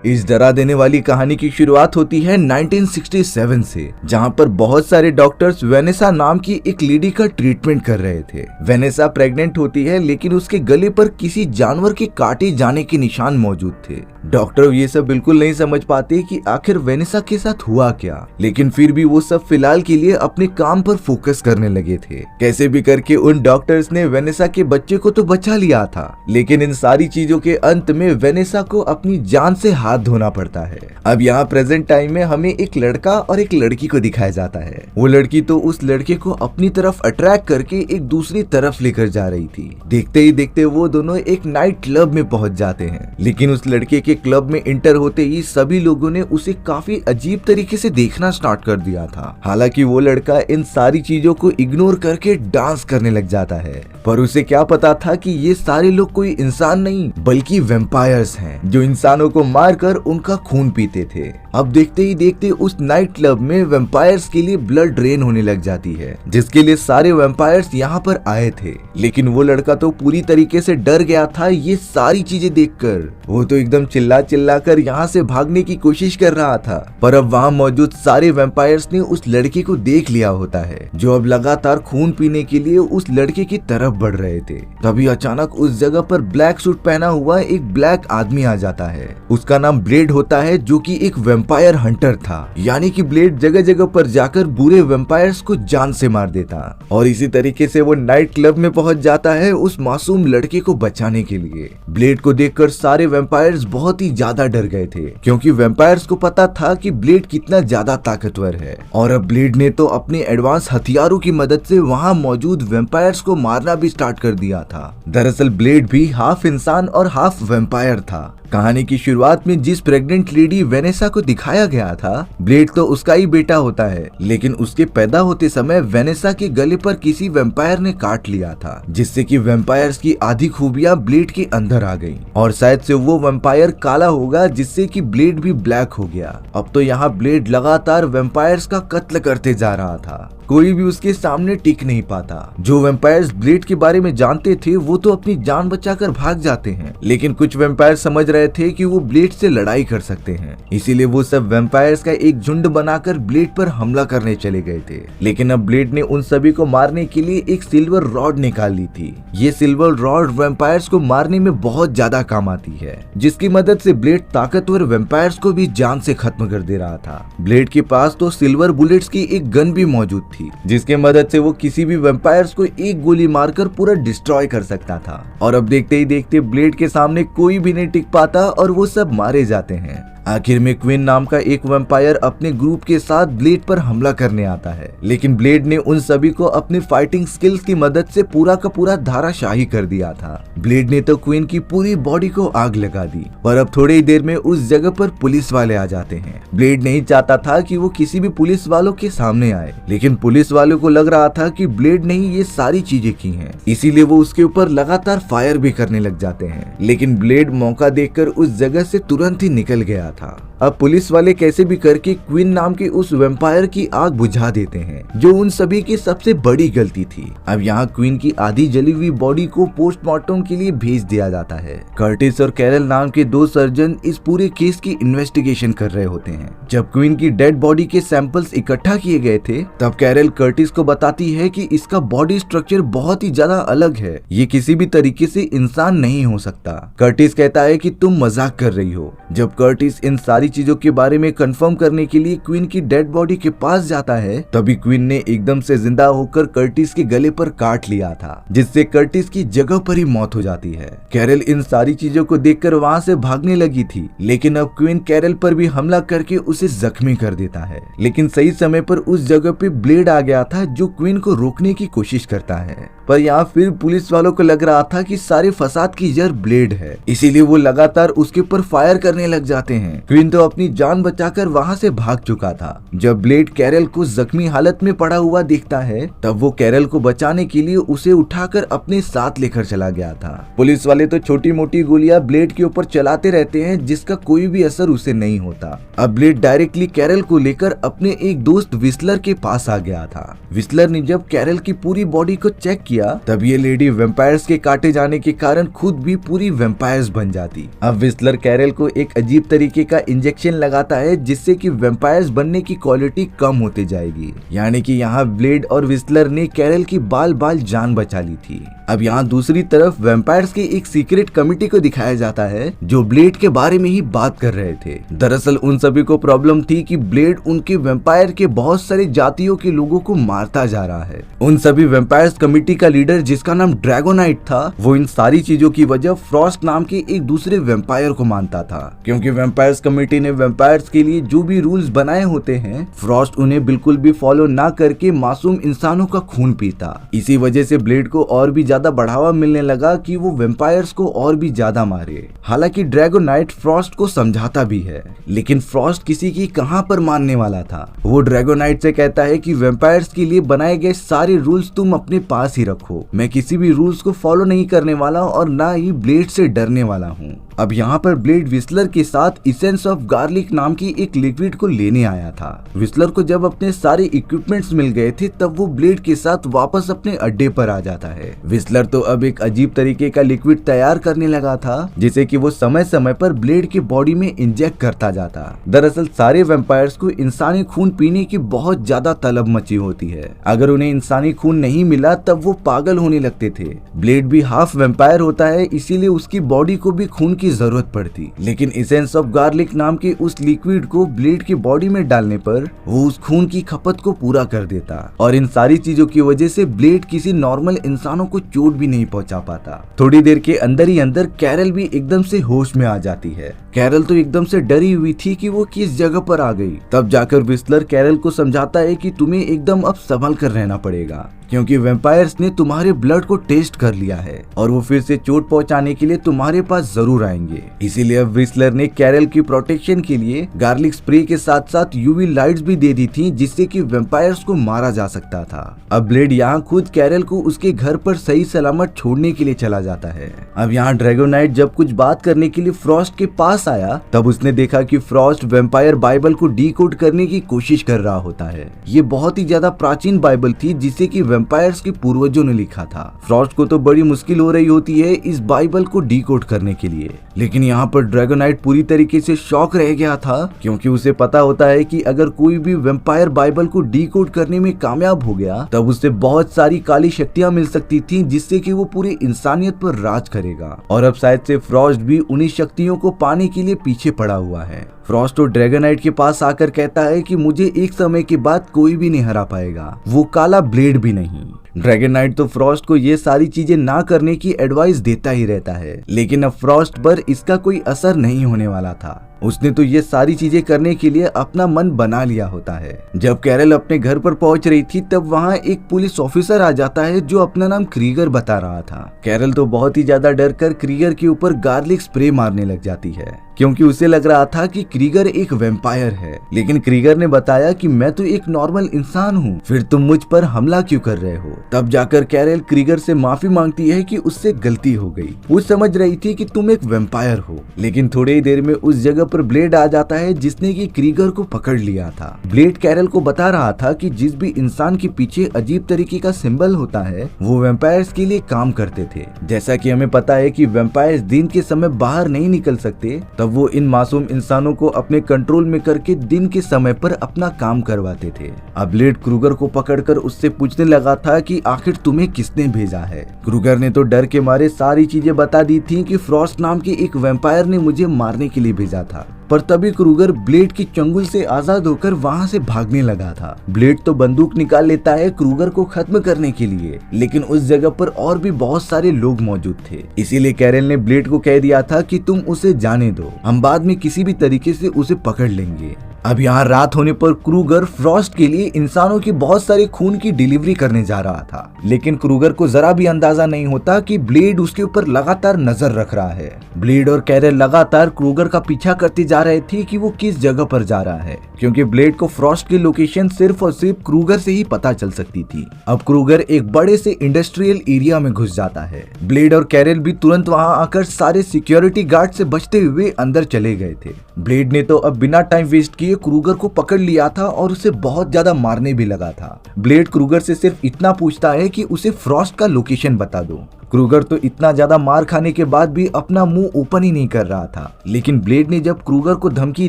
इस डरा देने वाली कहानी की शुरुआत होती है 1967 से, जहां पर बहुत सारे डॉक्टर्स वेनेसा नाम की एक लेडी का ट्रीटमेंट कर रहे थे। वेनेसा प्रेग्नेंट होती है, लेकिन उसके गले पर किसी जानवर के काटे जाने के निशान मौजूद थे। डॉक्टर ये सब बिल्कुल नहीं समझ पाते कि आखिर वेनेसा के साथ हुआ क्या, लेकिन फिर भी वो सब फिलहाल के लिए अपने काम पर फोकस करने लगे थे। कैसे भी करके उन डॉक्टर्स ने वेनेसा के बच्चे को तो बचा लिया था, लेकिन इन सारी चीजों के अंत में वेनेसा को अपनी जान से हाथ धोना पड़ता है। अब यहाँ प्रेजेंट टाइम में हमें एक लड़का और एक लड़की को दिखाया जाता है। वो लड़की तो उस लड़के को अपनी तरफ अट्रैक्ट करके एक दूसरी तरफ लेकर जा रही थी। देखते ही देखते वो दोनों एक नाइट क्लब में पहुंच जाते हैं, लेकिन उस लड़के के क्लब में इंटर होते ही सभी लोगों ने उसे काफी अजीब तरीके से देखना स्टार्ट कर दिया था। हालांकि वो लड़का इन सारी चीजों को इग्नोर करके डांस करने लग जाता है, पर उसे क्या पता था कि ये सारे लोग कोई इंसान नहीं बल्कि वेम्पायर्स हैं, जो इंसानों को मारकर उनका खून पीते थे। अब देखते ही देखते उस नाइट क्लब में वेम्पायर्स के लिए ब्लड ड्रेन होने लग जाती है, जिसके लिए सारे वेम्पायर्स यहाँ पर आए थे। लेकिन वो लड़का तो पूरी तरीके से डर गया था ये सारी चीजें देखकर। वो तो एकदम चिल्ला चिल्ला कर यहाँ से भागने की कोशिश कर रहा था, पर अब वहाँ मौजूद सारे वेम्पायर्स ने उस लड़के को देख लिया होता है, जो अब लगातार खून पीने के लिए उस लड़के की तरफ बढ़ रहे थे। तभी अचानक उस जगह पर ब्लैक सूट पहना हुआ एक ब्लैक आदमी आ जाता है। उसका नाम ब्लेड होता है, जो कि एक वेम्पायर हंटर था। यानी कि ब्लेड जगह जगह पर जाकर बुरे वेम्पायर्स को जान से मार देता, और इसी तरीके से वो नाइट क्लब में पहुंच जाता है उस मासूम लड़के को बचाने के लिए। ब्लेड को देखकर सारे वेम्पायर्स बहुत ही ज्यादा डर गए थे, क्योंकि वेम्पायर्स को पता था कि ब्लेड कितना ज्यादा ताकतवर है। और अब ब्लेड ने तो अपने एडवांस हथियारों की मदद से वहां मौजूद वेम्पायर्स को मारना भी स्टार्ट कर दिया था। दरअसल ब्लेड भी हाफ इंसान और हाफ वेम्पायर था। कहानी की शुरुआत में जिस प्रेग्नेंट लेडी वेनेसा को दिखाया गया था, ब्लेड तो उसका ही बेटा होता है, लेकिन उसके पैदा होते समय वेनेसा के गले पर किसी वेम्पायर ने काट लिया था, जिससे कि वेम्पायर्स की आधी खूबियां ब्लेड के अंदर आ गईं, और शायद से वो वेम्पायर काला होगा, जिससे कि ब्लेड भी ब्लैक हो गया। अब तो यहाँ ब्लेड लगातार वेम्पायर्स का कत्ल करते जा रहा था, कोई भी उसके सामने टिक नहीं पाता। जो वेम्पायर्स ब्लेड के बारे में जानते थे वो तो अपनी जान बचाकर भाग जाते हैं, लेकिन कुछ वेम्पायर समझ रहे थे कि वो ब्लेड से लड़ाई कर सकते हैं, इसीलिए वो सब वेम्पायर्स का एक झुंड बनाकर ब्लेड पर हमला करने चले गए थे। लेकिन अब ब्लेड ने उन सभी को मारने के लिए एक सिल्वर रॉड निकाल ली थी। ये सिल्वर रॉड वेम्पायर्स को मारने में बहुत ज्यादा काम आती है, जिसकी मदद से ब्लेड ताकतवर वेम्पायर्स को भी जान से खत्म कर दे रहा था। ब्लेड के पास तो सिल्वर बुलेट्स की एक गन भी मौजूद थी, जिसके मदद से वो किसी भी वेम्पायर्स को एक गोली मारकर पूरा डिस्ट्रॉय कर सकता था। और अब देखते ही देखते ब्लेड के सामने कोई भी नहीं टिक पाता और वो सब मारे जाते हैं। आखिर में क्वीन नाम का एक वेम्पायर अपने ग्रुप के साथ ब्लेड पर हमला करने आता है, लेकिन ब्लेड ने उन सभी को अपने फाइटिंग स्किल्स की मदद से पूरा का पूरा धाराशाही कर दिया था। ब्लेड ने तो क्वीन की पूरी बॉडी को आग लगा दी, पर अब थोड़ी ही देर में उस जगह पर पुलिस वाले आ जाते हैं। ब्लेड नहीं चाहता था कि वो किसी भी पुलिस वालों के सामने आए, लेकिन पुलिस वालों को लग रहा था कि ब्लेड ने ही ये सारी चीजें की हैं, इसीलिए वो उसके ऊपर लगातार फायर भी करने लग जाते हैं। लेकिन ब्लेड मौका देखकर उस जगह से तुरंत ही निकल गया था। अब पुलिस वाले कैसे भी करके क्वीन नाम के उस वेम्पायर की आग बुझा देते हैं, जो उन सभी की सबसे बड़ी गलती थी। अब यहाँ क्वीन की आधी जली हुई बॉडी को पोस्टमार्टम के लिए भेज दिया जाता है। कर्टिस और कैरल नाम के दो सर्जन इस पूरे केस की इन्वेस्टिगेशन कर रहे होते हैं। जब क्वीन की डेड बॉडी के सैंपल्स इकट्ठा किए गए थे, तब कैरल कर्टिस को बताती है कि इसका बॉडी स्ट्रक्चर बहुत ही ज्यादा अलग है, ये किसी भी तरीके से इंसान नहीं हो सकता। कर्टिस कहता है कि तुम मजाक कर रही हो। जब कर्टिस इन सारी चीजों के बारे में कंफर्म करने के लिए क्वीन की डेड बॉडी के पास जाता है, तभी क्वीन ने एकदम से जिंदा होकर कर्टिस के गले पर काट लिया था, जिससे कर्टिस की जगह पर ही मौत हो जाती है। कैरल इन सारी चीजों को देखकर वहां से भागने लगी थी, लेकिन अब क्वीन कैरल पर भी हमला करके उसे जख्मी कर देता है। लेकिन सही समय पर उस जगह पे ब्लेड आ गया था, जो क्वीन को रोकने की कोशिश करता है। पर यहाँ फिर पुलिस वालों को लग रहा था कि सारे फसाद की जड़ ब्लेड है, इसीलिए वो लगातार उसके ऊपर फायर करने लग जाते हैं। क्वीन तो अपनी जान बचाकर वहां से भाग चुका था। जब ब्लेड कैरल को जख्मी हालत में पड़ा हुआ देखता है, तब वो कैरल को बचाने के लिए उसे उठाकर अपने साथ लेकर चला गया था। पुलिस वाले तो छोटी मोटी गोलियां ब्लेड के ऊपर चलाते रहते हैं, जिसका कोई भी असर उसे नहीं होता। अब ब्लेड डायरेक्टली कैरल को लेकर अपने एक दोस्त विस्लर के पास आ गया था। विस्लर ने जब कैरल की पूरी बॉडी को चेक किया किया तब ये लेडी वेम्पायर्स के काटे जाने के कारण खुद भी पूरी वेम्पायर्स बन जाती। अब विस्लर कैरल को एक अजीब तरीके का इंजेक्शन लगाता है जिससे कि वेम्पायर्स बनने की क्वालिटी कम होती जाएगी। यानी कि यहाँ ब्लेड और विस्लर ने कैरल की बाल बाल जान बचा ली थी। अब यहाँ दूसरी तरफ वेम्पायर्स की एक सीक्रेट कमिटी को दिखाया जाता है जो ब्लेड के बारे में ही बात कर रहे थे। दरअसल उन सभी को प्रॉब्लम थी कि ब्लेड उनके वेम्पायर के बहुत सारे जातियों के लोगों को मारता जा रहा है। उन सभी वेम्पायर्स कमिटी का लीडर जिसका नाम ड्रैगोनाइट था वो इन सारी चीजों की वजह फ्रॉस्ट नाम के एक दूसरे वेम्पायर को मानता था, क्योंकि वेम्पायर्स कमेटी ने वेम्पायर्स के लिए जो भी रूल्स बनाए होते हैं फ्रॉस्ट उन्हें बिल्कुल भी फॉलो ना करके मासूम इंसानों का खून पीता। इसी वजह से ब्लेड को और भी ज्यादा बढ़ावा मिलने लगा कि वो वेम्पायर्स को और भी ज्यादा मारे। हालांकि ड्रैगोनाइट फ्रॉस्ट को समझाता भी है, लेकिन फ्रॉस्ट किसी की कहां पर मानने वाला था। वो ड्रैगोनाइट से कहता है कि वेम्पायर्स के लिए बनाए गए सारे रूल्स तुम अपने पास ही रखो, मैं किसी भी रूल्स को फॉलो नहीं करने वाला और ना ही ब्लेड से डरने वाला हूँ। अब यहाँ पर ब्लेड विस्लर के साथ इसेंस ऑफ गार्लिक नाम की एक लिक्विड को लेने आया था। विस्लर को जब अपने सारे इक्विपमेंट्स मिल गए थे तब वो ब्लेड के साथ वापस अपने अड्डे पर आ जाता है। विस्लर तो अब एक अजीब तरीके का लिक्विड तैयार करने लगा था जिसे कि वो समय समय पर ब्लेड की बॉडी में इंजेक्ट करता जाता। दरअसल सारे वेम्पायर्स को इंसानी खून पीने की बहुत ज्यादा तलब मची होती है। अगर उन्हें इंसानी खून नहीं मिला तब वो पागल होने लगते थे। ब्लेड भी हाफ वेम्पायर होता है, इसीलिए उसकी बॉडी को भी खून की जरूरत पड़ती, लेकिन इसेंस ऑफ गार्लिक नाम के उस लिक्विड को ब्लेड की बॉडी में डालने पर वो उस खून की खपत को पूरा कर देता और इन सारी चीजों की वजह से ब्लेड किसी नॉर्मल इंसानों को चोट भी नहीं पहुंचा पाता। थोड़ी देर के अंदर ही अंदर कैरल भी एकदम से होश में आ जाती है। कैरल तो एकदम से डरी हुई थी कि वो किस जगह पर आ गई। तब जाकर विस्लर कैरल को समझाता है कि तुम्हें एकदम अब संभल कर रहना पड़ेगा, क्योंकि वेम्पायर्स ने तुम्हारे ब्लड को टेस्ट कर लिया है और वो फिर से चोट पहुंचाने के लिए तुम्हारे पास जरूर आएंगे। इसीलिए अब विस्लर ने कैरल की प्रोटेक्शन के लिए गार्लिक स्प्रे के साथ साथ यूवी लाइट्स भी दे दी थी जिससे कि वेम्पायर्स को मारा जा सकता था। अब ब्लेड यहाँ खुद कैरल को उसके घर पर सही सलामत छोड़ने के लिए चला जाता है। अब यहाँ ड्रैगोनाइट जब कुछ बात करने के लिए फ्रॉस्ट के पास आया तब उसने देखा कि फ्रॉस्ट वेम्पायर बाइबल को डीकोड करने की कोशिश कर रहा होता है। ये बहुत ही ज्यादा प्राचीन बाइबल थी जिसे कि वेम्पायर्स के पूर्वजों ने लिखा था। फ्रॉस्ट को तो बड़ी मुश्किल हो रही होती है इस बाइबल को डीकोड करने के लिए, लेकिन यहाँ पर ड्रैगोनाइट पूरी तरीके से शॉक रह गया था, क्योंकि उसे पता होता है कि अगर कोई भी वेम्पायर बाइबल को डीकोड करने में कामयाब हो गया तब उसे बहुत सारी काली शक्तियां मिल सकती थी जिससे कि वो पूरी इंसानियत पर राज करेगा। और अब शायद से फ्रॉस्ट भी उन्हीं शक्तियों को पाने के लिए पीछे पड़ा हुआ है। फ्रॉस्ट तो ड्रैगोनाइट के पास आकर कहता है कि मुझे एक समय के बाद कोई भी नहीं हरा पाएगा, वो काला ब्लेड भी नहीं। ड्रैगोनाइट तो फ्रॉस्ट को ये सारी चीजें ना करने की एडवाइस देता ही रहता है, लेकिन अब फ्रॉस्ट पर इसका कोई असर नहीं होने वाला था। उसने तो ये सारी चीजें करने के लिए अपना मन बना लिया होता है। जब कैरल अपने घर पर पहुंच रही थी तब वहां एक पुलिस ऑफिसर आ जाता है जो अपना नाम क्रीगर बता रहा था। कैरल तो बहुत ही ज्यादा डर कर क्रीगर के ऊपर गार्लिक स्प्रे मारने लग जाती है, क्योंकि उसे लग रहा था कि क्रीगर एक वेम्पायर है। लेकिन क्रीगर ने बताया कि मैं तो एक नॉर्मल इंसान हूँ, फिर तुम मुझ पर हमला क्यों कर रहे हो। तब जाकर कैरल क्रीगर से माफी मांगती है कि उससे गलती हो गई, वो समझ रही थी कि तुम एक वेम्पायर हो। लेकिन थोड़ी ही देर में उस जगह पर ब्लेड आ जाता है जिसने कि क्रीगर को पकड़ लिया था। ब्लेड कैरल को बता रहा था कि जिस भी इंसान के पीछे अजीब तरीके का सिंबल होता है वो वेम्पायर्स के लिए काम करते थे। जैसा कि हमें पता है कि वेम्पायर्स दिन के समय बाहर नहीं निकल सकते, तब वो इन मासूम इंसानों को अपने कंट्रोल में करके दिन के समय पर अपना काम करवाते थे। अब ब्लेड क्रूगर को पकड़कर उससे पूछने लगा था कि आखिर तुम्हें किसने भेजा है। क्रूगर ने तो डर के मारे सारी चीजें बता दी थी कि फ्रॉस्ट नाम के एक वेम्पायर ने मुझे मारने के लिए भेजा था। पर तभी क्रूगर ब्लेड की चंगुल से आजाद होकर वहां से भागने लगा था। ब्लेड तो बंदूक निकाल लेता है क्रूगर को खत्म करने के लिए, लेकिन उस जगह पर और भी बहुत सारे लोग मौजूद थे। इसीलिए कैरल ने ब्लेड को कह दिया था कि तुम उसे जाने दो, हम बाद में किसी भी तरीके से उसे पकड़ लेंगे। अब यहाँ रात होने पर क्रूगर फ्रॉस्ट के लिए इंसानों की बहुत सारे खून की डिलीवरी करने जा रहा था, लेकिन क्रूगर को जरा भी अंदाजा नहीं होता कि ब्लेड उसके ऊपर लगातार नजर रख रहा है। ब्लेड और कैरल लगातार क्रूगर का पीछा करते जा रहे थे कि वो किस जगह पर जा रहा है, क्योंकि ब्लेड को फ्रॉस्ट की लोकेशन सिर्फ और सिर्फ क्रूगर से ही पता चल सकती थी। अब क्रूगर एक बड़े से इंडस्ट्रियल एरिया में घुस जाता है। ब्लेड और कैरल भी तुरंत वहां आकर सारे सिक्योरिटी गार्ड से बचते हुए अंदर चले गए थे। ब्लेड ने तो अब बिना टाइम वेस्ट किए ये क्रूगर को पकड़ लिया था और उसे बहुत ज्यादा मारने भी लगा था। ब्लेड क्रूगर से सिर्फ इतना पूछता है कि उसे फ्रॉस्ट का लोकेशन बता दो। क्रूगर तो इतना ज्यादा मार खाने के बाद भी अपना मुंह ओपन ही नहीं कर रहा था, लेकिन ब्लेड ने जब क्रूगर को धमकी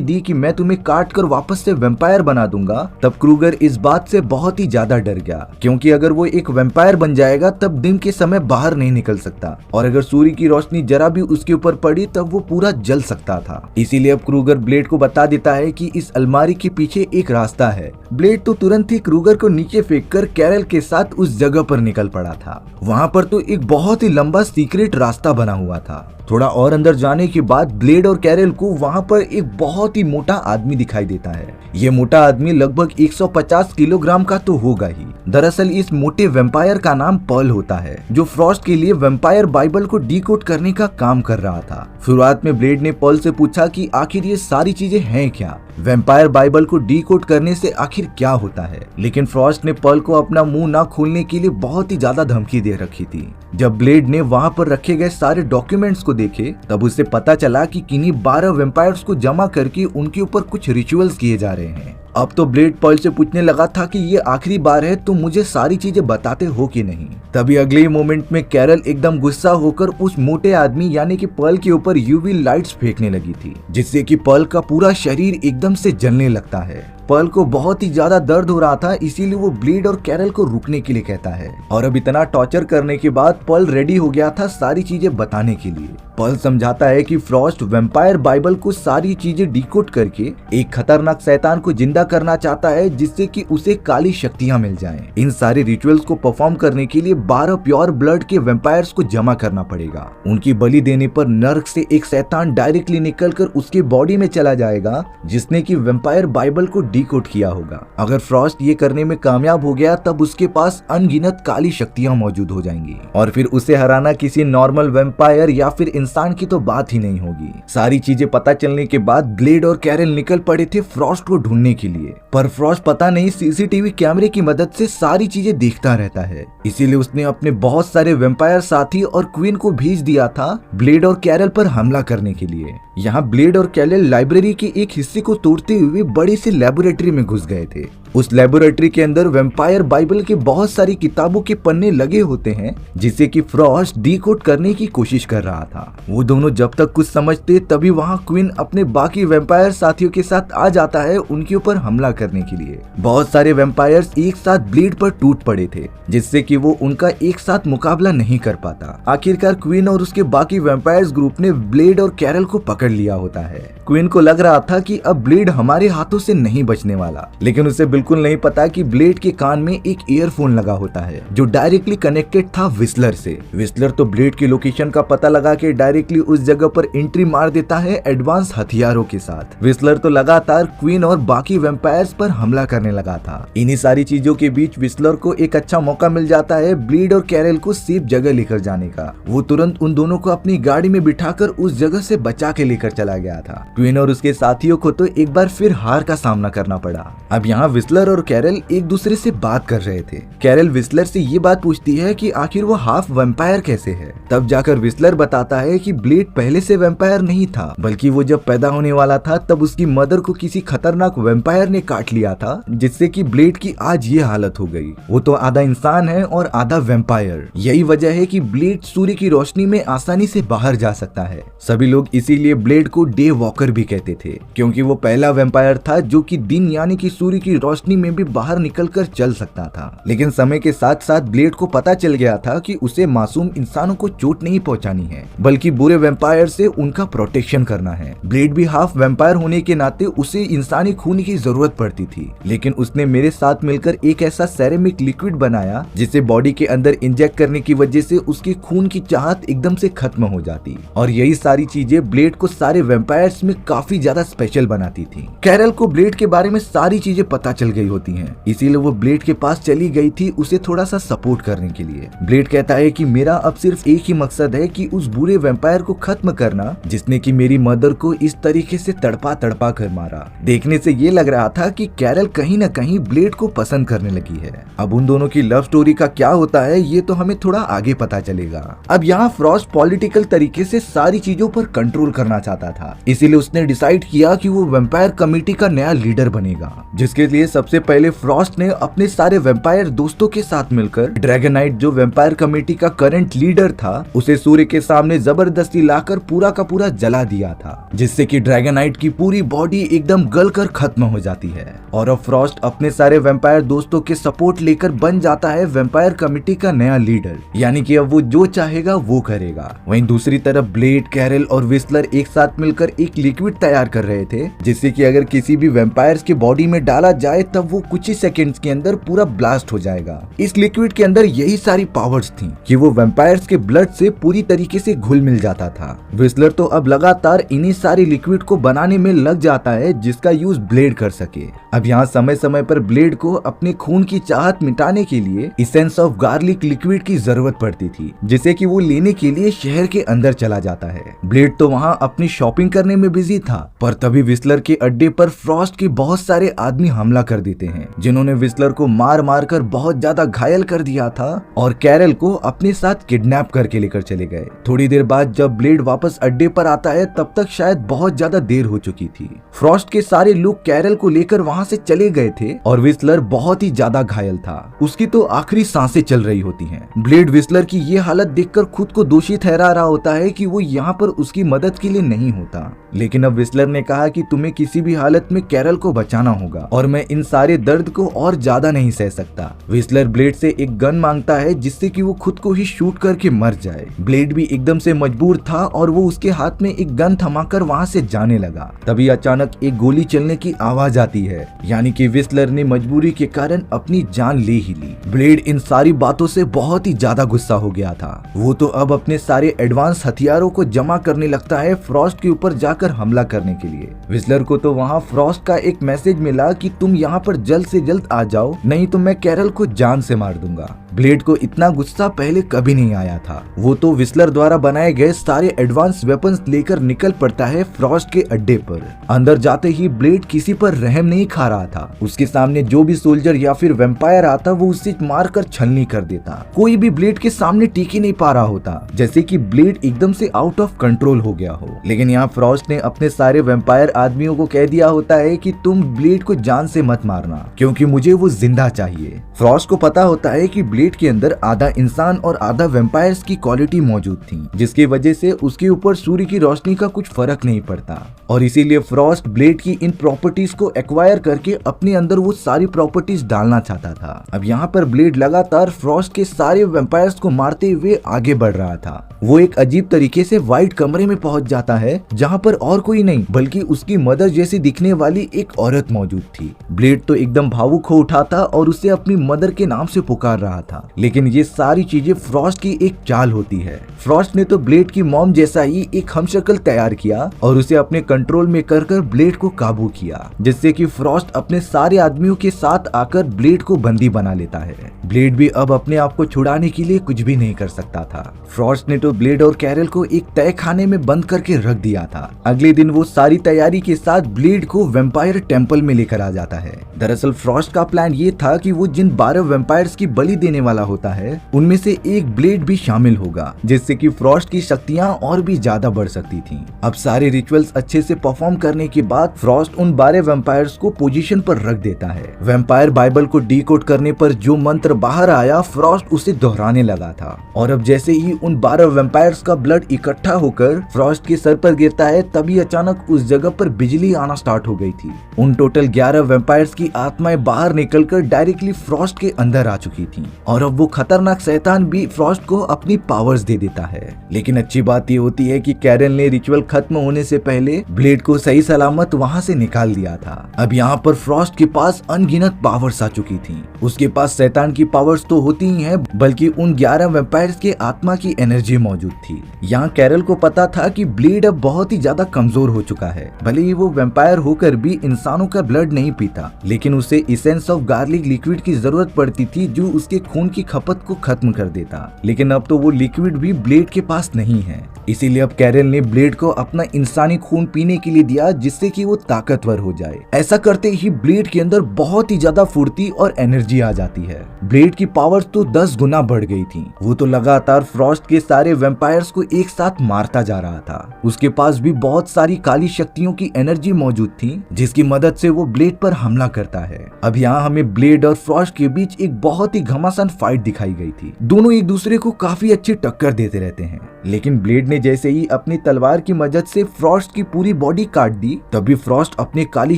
दी कि मैं तुम्हें काट कर वापस से वेम्पायर बना दूंगा, तब क्रूगर इस बात से बहुत ही ज्यादा डर गया, क्योंकि अगर वो एक वेम्पायर बन जाएगा तब दिन के समय बाहर नहीं निकल सकता और अगर सूर्य की रोशनी जरा भी उसके ऊपर पड़ी तब वो पूरा जल सकता था। इसीलिए अब क्रूगर ब्लेड को बता देता है कि इस अलमारी के पीछे एक रास्ता है। ब्लेड तो तुरंत ही क्रूगर को नीचे फेंक कर कैरल के साथ उस जगह पर निकल पड़ा था। वहाँ पर तो एक बहुत ही लंबा सीक्रेट रास्ता बना हुआ था। थोड़ा और अंदर जाने के बाद ब्लेड और कैरल को वहाँ पर एक बहुत ही मोटा आदमी दिखाई देता है। ये मोटा आदमी लगभग 150 किलोग्राम का तो होगा ही। दरअसल इस मोटे वेम्पायर का नाम पर्ल होता है, जो फ्रॉस्ट के लिए वेम्पायर बाइबल को डिकोड करने का काम कर रहा था। शुरुआत में ब्लेड ने पर्ल से पूछा कि आखिर ये सारी चीजें हैं क्या, वेम्पायर बाइबल को डिकोड करने से आखिर क्या होता है, लेकिन फ्रॉस्ट ने पर्ल को अपना मुंह ना खोलने के लिए बहुत ही ज्यादा धमकी दे रखी थी। जब ब्लेड ने वहाँ पर रखे गए सारे डॉक्यूमेंट्स को देखे तब उसे पता चला कि किन्हीं 12 वेम्पायर्स को जमा करके उनके ऊपर कुछ रिचुअल्स किए जा रहे हैं। अब तो ब्लेड पर्ल से पूछने लगा था कि ये आखिरी बार है, तुम मुझे सारी चीजें बताते हो कि नहीं। तभी अगले ही मोमेंट में कैरल एकदम गुस्सा होकर उस मोटे आदमी यानी कि पर्ल के ऊपर यूवी लाइट्स फेंकने लगी थी, जिससे कि पर्ल का पूरा शरीर एकदम से जलने लगता है। पर्ल को बहुत ही ज्यादा दर्द हो रहा था, इसीलिए वो ब्लेड और कैरल को रुकने के लिए कहता है और अब इतना टॉर्चर करने के बाद पर्ल रेडी हो गया था सारी चीजें बताने के लिए। पर्ल समझाता है कि फ्रॉस्ट वेम्पायर बाइबल को सारी चीजें डिकोड करके एक खतरनाक शैतान को जिंदा करना चाहता है, जिससे कि उसे काली शक्तियां मिल जाएं। इन सारे रिचुअल्स को परफॉर्म करने के लिए 12 प्योर ब्लड के वेम्पायर्स को जमा करना पड़ेगा। उनकी बलि देने पर नर्क से एक शैतान डायरेक्टली निकलकर उसके बॉडी में चला जाएगा, जिसने की वेम्पायर बाइबल को डिकोड किया होगा। अगर फ्रॉस्ट ये करने में कामयाब हो गया तब उसके पास अनगिनत काली शक्तियां मौजूद हो जाएंगी और फिर उसे हराना किसी नॉर्मल वेम्पायर या फिर इंसान की तो बात ही नहीं होगी। सारी चीजें पता चलने के बाद ब्लेड और कैरल निकल पड़े थे फ्रॉस्ट को ढूंढने के लिए, पर फ्रॉस्ट पता नहीं सीसीटीवी कैमरे की मदद से सारी चीजें देखता रहता है, इसीलिए उसने अपने बहुत सारे वेम्पायर साथी और क्वीन को भेज दिया था ब्लेड और कैरल पर हमला करने के लिए। यहाँ ब्लेड और कैरल लाइब्रेरी के एक हिस्से को तोड़ते हुए बड़ी सी लेबोरेटरी में घुस गए थे। उस लेबोरेटरी के अंदर वेम्पायर बाइबल के बहुत सारी किताबों के पन्ने लगे होते हैं, जिसे कि फ्रॉस्ट डिकोड करने की कोशिश कर रहा था। वो दोनों जब तक कुछ समझते तभी वहाँ क्वीन अपने बाकी वेम्पायर साथियों के साथ आ जाता है उनके ऊपर हमला करने के लिए। बहुत सारे वेम्पायर्स एक साथ ब्लेड पर टूट पड़े थे, जिससे कि वो उनका एक साथ मुकाबला नहीं कर पाता। आखिरकार क्वीन और उसके बाकी वेम्पायर्स ग्रुप ने ब्लेड और कैरल को पकड़ लिया होता है। क्वीन को लग रहा था कि अब ब्लेड हमारे हाथों से नहीं बचने वाला, लेकिन उसे बिल्कुल नहीं पता कि ब्लेड के कान में एक ईयरफोन लगा होता है जो डायरेक्टली कनेक्टेड था विस्लर से। विस्लर तो ब्लेड की लोकेशन का पता लगा के डायरेक्टली उस जगह पर एंट्री मार देता है एडवांस हथियारों के साथ। विस्लर तो लगातार क्वीन और बाकी वेम्पायर्स पर हमला करने लगा था। इन्हीं सारी चीजों के बीच विस्लर को एक अच्छा मौका मिल जाता है ब्लेड और कैरल को सेफ जगह लेकर जाने का। वो तुरंत उन दोनों को अपनी गाड़ी में बिठाकर उस जगह से बचा के लेकर चला गया था। क्वीन और उसके साथियों को तो एक बार फिर हार का सामना करना पड़ा। अब यहाँ विस्लर और कैरल एक दूसरे से बात कर रहे थे। कैरल विस्लर से ये बात पूछती है कि आखिर वो हाफ वेम्पायर कैसे है। तब जाकर विस्लर बताता है कि ब्लेड पहले से वेम्पायर नहीं था, बल्कि वो जब पैदा होने वाला था तब उसकी मदर को किसी खतरनाक वेम्पायर ने काट लिया था, जिससे कि ब्लेड की आज ये हालत हो गई। वो तो आधा इंसान है और आधा वेम्पायर। यही वजह है कि ब्लेड सूर्य की रोशनी में आसानी से बाहर जा सकता है। सभी लोग इसीलिए ब्लेड को डे वॉकर भी कहते थे, क्योंकि वो पहला वेम्पायर था जो कि दिन यानी कि सूर्य की रोशनी में भी बाहर निकलकर चल सकता था। लेकिन समय के साथ साथ ब्लेड को पता चल गया था कि उसे मासूम इंसानों को चोट नहीं पहुंचानी है, बल्कि बुरे वेम्पायर से उनका प्रोटेक्शन करना है। ब्लेड भी हाफ वेम्पायर होने के नाते उसे इंसानी खून की जरूरत पड़ती थी, लेकिन उसने मेरे साथ मिलकर एक ऐसा सेरेमिक लिक्विड बनाया जिसे बॉडी के अंदर इंजेक्ट करने की वजह से उसके खून की चाहत एकदम से खत्म हो जाती, और यही सारी चीजें ब्लेड को सारे वेम्पायर्स में काफी ज्यादा स्पेशल बनाती थी। कैरल को ब्लेड के बारे में सारी चीजें पता चल गई होती हैं, इसीलिए वो ब्लेड के पास चली गई थी उसे थोड़ा सा सपोर्ट करने के लिए। ब्लेड कहता है कि मेरा अब सिर्फ एक ही मकसद है कि उस बुरे वेम्पायर को खत्म करना जिसने कि मेरी मदर को इस तरीके से तड़पा तड़पा कर मारा। देखने से ये लग रहा था कि कैरल कहीं न कहीं ब्लेड को पसंद करने लगी है। अब उन दोनों की लव स्टोरी का क्या होता है ये तो हमें थोड़ा आगे पता चलेगा। अब यहाँ फ्रॉस्ट पॉलिटिकल तरीके से सारी चीजों पर कंट्रोल करना चाहता था, इसीलिए उसने डिसाइड किया कि वो वेम्पायर कमेटी का नया लीडर बनेगा, जिसके लिए सबसे पहले फ्रॉस्ट ने अपने सारे वेम्पायर दोस्तों के साथ मिलकर ड्रैगनाइट, जो वेम्पायर कमेटी का करंट लीडर था, उसे सूर्य के सामने जबरदस्ती लाकर पूरा का पूरा जला दिया था, जिससे कि ड्रैगनाइट की पूरी बॉडी एकदम गल कर खत्म हो जाती है। और अब फ्रॉस्ट अपने सारे वेम्पायर दोस्तों के सपोर्ट लेकर बन जाता है वेम्पायर कमेटी का नया लीडर, यानी कि अब वो जो चाहेगा वो करेगा। वहीं दूसरी तरफ ब्लेड, कैरल और विस्लर एक साथ मिलकर एक लिक्विड तैयार कर रहे थे, जिससे कि अगर किसी भी वेम्पायर्स के बॉडी में डाला जाए तब वो कुछ ही सेकंड्स के अंदर पूरा ब्लास्ट हो जाएगा। इस लिक्विड के अंदर यही सारी पावर्स थी कि वो वेम्पायर्स के ब्लड से पूरी तरीके से घुल मिल जाता था। विस्लर तो अब लगातार इन्हीं सारी लिक्विड को बनाने में लग जाता है, जिसका यूज ब्लेड कर सके। अब यहाँ समय समय पर ब्लेड को अपने खून की चाहत मिटाने के लिए एसेंस ऑफ गार्लिक लिक्विड की जरूरत पड़ती थी, जिसे कि वो लेने के लिए शहर के अंदर चला जाता है। ब्लेड तो वहाँ अपनी शॉपिंग करने में बिजी था, पर तभी विस्लर के अड्डे पर फ्रॉस्ट के बहुत सारे आदमी हमला कर देते हैं, जिन्होंने विस्लर को मार मार कर बहुत ज्यादा घायल कर दिया था और कैरल को अपने साथ किडनैप करके लेकर चले गए। थोड़ी देर बाद जब ब्लेड वापस अड्डे पर आता है तब तक शायद बहुत ज्यादा देर हो चुकी थी। फ्रॉस्ट के सारे लोग कैरल को लेकर वहाँ से चले गए थे और विस्लर बहुत ही ज्यादा घायल था। उसकी तो आखिरी सांसें चल रही होती हैं। ब्लेड विस्लर की ये हालत देखकर खुद को दोषी ठहरा रहा होता है कि वो यहाँ पर उसकी मदद के लिए नहीं होता, लेकिन अब विस्लर ने कहा कि तुम्हें किसी भी हालत में कैरल को बचाना होगा और मैं इन सारे दर्द को और ज्यादा नहीं सह सकता। विस्लर ब्लेड से एक गन मांगता है, जिससे कि वो खुद को ही शूट करके मर जाए। ब्लेड भी एकदम से मजबूर था और वो उसके हाथ में एक गन थमाकर वहाँ से जाने लगा। तभी अचानक एक गोली चलने की आवाज आती है, यानी कि विस्लर ने मजबूरी के कारण अपनी जान ले ही ली। ब्लेड इन सारी बातों से बहुत ही ज्यादा गुस्सा हो गया था। वो तो अब अपने सारे एडवांस हथियारों को जमा करने लगता है फ्रॉस्ट के ऊपर जाकर हमला करने के लिए। विस्लर को तो वहाँ फ्रॉस्ट का एक मैसेज मिला कि तुम यहाँ पर जल्द से जल्द आ जाओ, नहीं तो मैं कैरल को जान से मार दूंगा। ब्लेड को इतना गुस्सा पहले कभी नहीं आया था। वो तो विस्लर द्वारा बनाए गए सारे एडवांस वेपन्स लेकर निकल पड़ता है फ्रॉस्ट के अड्डे पर। अंदर जाते ही ब्लेड किसी पर रहम नहीं खा रहा था। उसके सामने जो भी सोल्जर या फिर वेम्पायर आता वो उसे मारकर छलनी कर देता। कोई भी ब्लेड के सामने टिक ही नहीं पा रहा होता, जैसे कि ब्लेड एकदम से आउट ऑफ कंट्रोल हो गया हो। लेकिन यहाँ फ्रॉस्ट ने अपने सारे वेम्पायर आदमियों को कह दिया होता है कि तुम ब्लेड को जान से मत मारना, क्योंकि मुझे वो जिंदा चाहिए। फ्रॉस्ट को पता होता है कि ब्लेड के अंदर आधा इंसान और आधा वेम्पायर्स की क्वालिटी मौजूद थी, जिसकी वजह से उसके ऊपर सूर्य की रोशनी का कुछ फर्क नहीं पड़ता, और इसीलिए फ्रॉस्ट ब्लेड की इन प्रॉपर्टीज को एक्वायर करके अपने अंदर वो सारी प्रॉपर्टीज डालना चाहता था। अब यहाँ पर ब्लेड लगातार फ्रॉस्ट के सारे वेम्पायर्स को मारते हुए आगे बढ़ रहा था। वो एक अजीब तरीके से व्हाइट कमरे में पहुंच जाता है, जहाँ पर और कोई नहीं बल्कि उसकी मदर जैसी दिखने वाली एक औरत मौजूद थी। ब्लेड तो एकदम भावुक हो उठा था और उसे अपनी मदर के नाम से पुकार रहा था, लेकिन ये सारी चीजें फ्रॉस्ट की एक चाल होती है। फ्रॉस्ट ने तो ब्लेड की मॉम जैसा ही एक हमशक्ल तैयार किया और उसे अपने कंट्रोल में कर ब्लेड को काबू किया, जिससे कि फ्रॉस्ट अपने सारे आदमियों के साथ आकर ब्लेड को बंदी बना लेता है। ब्लेड भी अब अपने आप को छुड़ाने के लिए कुछ भी नहीं कर सकता था। फ्रॉस्ट ने तो ब्लेड और कैरल को एक तय खाने में बंद करके रख दिया था। अगले दिन वो सारी तैयारी के साथ ब्लेड को वेम्पायर टेम्पल में लेकर आ जाता है। दरअसल फ्रॉस्ट का प्लान ये था कि वो जिन 12 वेम्पायर्स की बलि देने वाला होता है उनमें से एक ब्लेड भी शामिल होगा, जिससे कि फ्रॉस्ट की शक्तियां और भी ज्यादा बढ़ सकती थीं। अब सारे रिचुअल्स अच्छे से परफॉर्म करने के बाद फ्रॉस्ट उन 12 वेम्पायर्स को पोजीशन पर रख देता है। वेम्पायर बाइबल को डीकोड करने पर जो मंत्र बाहर आया, फ्रॉस्ट उसे दोहराने लगा था, और अब जैसे ही उन 12 वेम्पायर्स का ब्लड इकट्ठा होकर फ्रॉस्ट के सर पर गिरता है, तभी अचानक उस जगह पर बिजली आना स्टार्ट हो गई थी। उन टोटल 11 वेम्पायर्स की आत्माएं बाहर निकलकर डायरेक्टली फ्रॉस्ट के अंदर आ चुकी थी, और अब वो खतरनाक शैतान भी फ्रॉस्ट को अपनी पावर्स दे देता है। लेकिन अच्छी बात ये होती है कि कैरल ने रिचुअल खत्म होने से पहले ब्लेड को सही सलामत वहाँ से निकाल दिया था। अब यहाँ पर फ्रॉस्ट के पास अनगिनत पावर्स आ चुकी थी। उसके पास शैतान की पावर्स तो होती ही हैं, बल्कि उन 11 वेम्पायर्स के आत्मा की एनर्जी मौजूद थी। यहाँ कैरल को पता था कि ब्लेड अब बहुत ही ज्यादा कमजोर हो चुका है। भले ही वो वेम्पायर होकर भी इंसानों का ब्लड नहीं पीता, लेकिन लेकिन उसे इसेंस ऑफ गार्लिक लिक्विड की जरूरत पड़ती थी जो उसके खून की खपत को खत्म कर देता। लेकिन अब तो वो लिक्विड भी ब्लेड के पास नहीं है, इसीलिए अब कैरल ने ब्लेड को अपना इंसानी खून पीने के लिए दिया जिससे कि वो ताकतवर हो जाए। ऐसा करते ही ब्लेड के अंदर बहुत ही ज्यादा फुर्ती और एनर्जी आ जाती है। ब्लेड की पावर तो 10 गुना बढ़ गई थी। वो तो लगातार फ्रॉस्ट के सारे वैम्पायर्स को एक साथ मारता जा रहा था। उसके पास भी बहुत सारी काली शक्तियों की एनर्जी मौजूद थी जिसकी मदद से वो ब्लेड पर हमला करता है। अब यहाँ हमें ब्लेड और फ्रॉस्ट के बीच एक बहुत ही घमासान फाइट दिखाई गई थी। दोनों एक दूसरे को काफी अच्छी टक्कर देते रहते हैं, लेकिन ब्लेड ने जैसे ही अपनी तलवार की मदद से फ्रॉस्ट की पूरी बॉडी काट दी, तभी फ्रॉस्ट अपने काली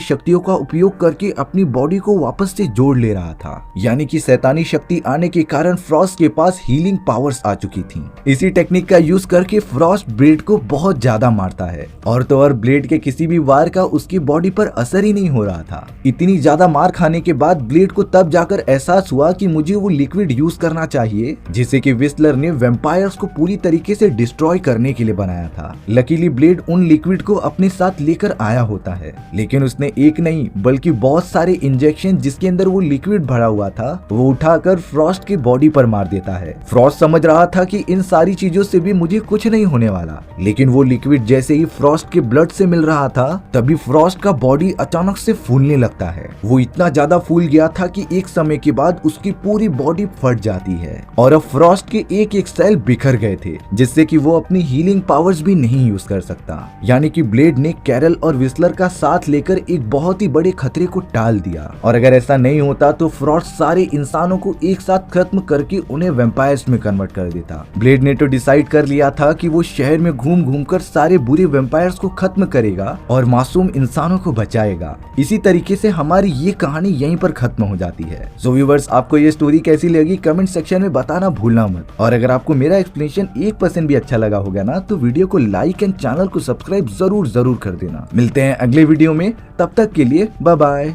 शक्तियों का उपयोग करके अपनी बॉडी को वापस से जोड़ ले रहा था। यानी कि शैतानी शक्ति आने के कारण फ्रॉस्ट के पास हीलिंग पावर्स आ चुकी थी। इसी टेक्निक का यूज करके फ्रॉस्ट ब्लेड को बहुत ज्यादा मारता है और तो और ब्लेड के किसी भी वार का उसकी बॉडी पर असर ही नहीं हो रहा था। इतनी ज्यादा मार खाने के बाद ब्लेड को तब जाकर एहसास हुआ कि मुझे वो लिक्विड यूज करना चाहिए जिसे कि व्हिसलर ने वैम्पायर्स को पूरी तरीके से डिस्ट्रॉय करने के लिए बनाया था। लकीली ब्लेड उन लिक्विड को अपने साथ लेकर आया होता है, लेकिन उसने एक नहीं बल्कि बहुत सारे इंजेक्शन जिसके अंदर वो लिक्विड भरा हुआ था वो उठाकर फ्रॉस्ट की बॉडी पर मार देता है। फ्रॉस्ट समझ रहा था कि इन सारी चीजों से भी मुझे कुछ नहीं होने वाला, लेकिन वो लिक्विड जैसे ही फ्रॉस्ट के ब्लड से मिल रहा था तभी फ्रॉस्ट का बॉडी अचानक से फूलने लगता है। वो इतना ज्यादा फूल गया था कि एक समय के बाद उसकी पूरी बॉडी फट जाती है और अब फ्रॉस्ट के एक एक सेल बिखर गए थे जिससे कि वो अपनी हीलिंग पावर्स भी नहीं यूज कर सकता। यानी कि ब्लेड ने कैरल और व्हिसलर का साथ लेकर एक बहुत ही बड़े खतरे को टाल दिया, और अगर ऐसा नहीं होता तो फ्रॉस्ट सारे इंसानों को एक साथ खत्म करके उन्हें वैम्पायर्स में कन्वर्ट कर देता। ब्लेड ने तो डिसाइड कर लिया था कि वो शहर में घूम घूम कर सारे बुरे वैम्पायर्स को खत्म करेगा और मासूम इंसानों को बचाएगा। इसी तरीके से हमारी ये कहानी यहीं पर खत्म हो जाती है। सो व्यूअर्स, आपको ये स्टोरी कैसी लगी कमेंट सेक्शन में बताना भूलना मत, और अगर आपको मेरा एक्सप्लेनेशन 1% भी अच्छा लगा होगा ना तो वीडियो को लाइक एंड चैनल को सब्सक्राइब जरूर कर देना। मिलते हैं अगले वीडियो में, तब तक के लिए बाय बाय।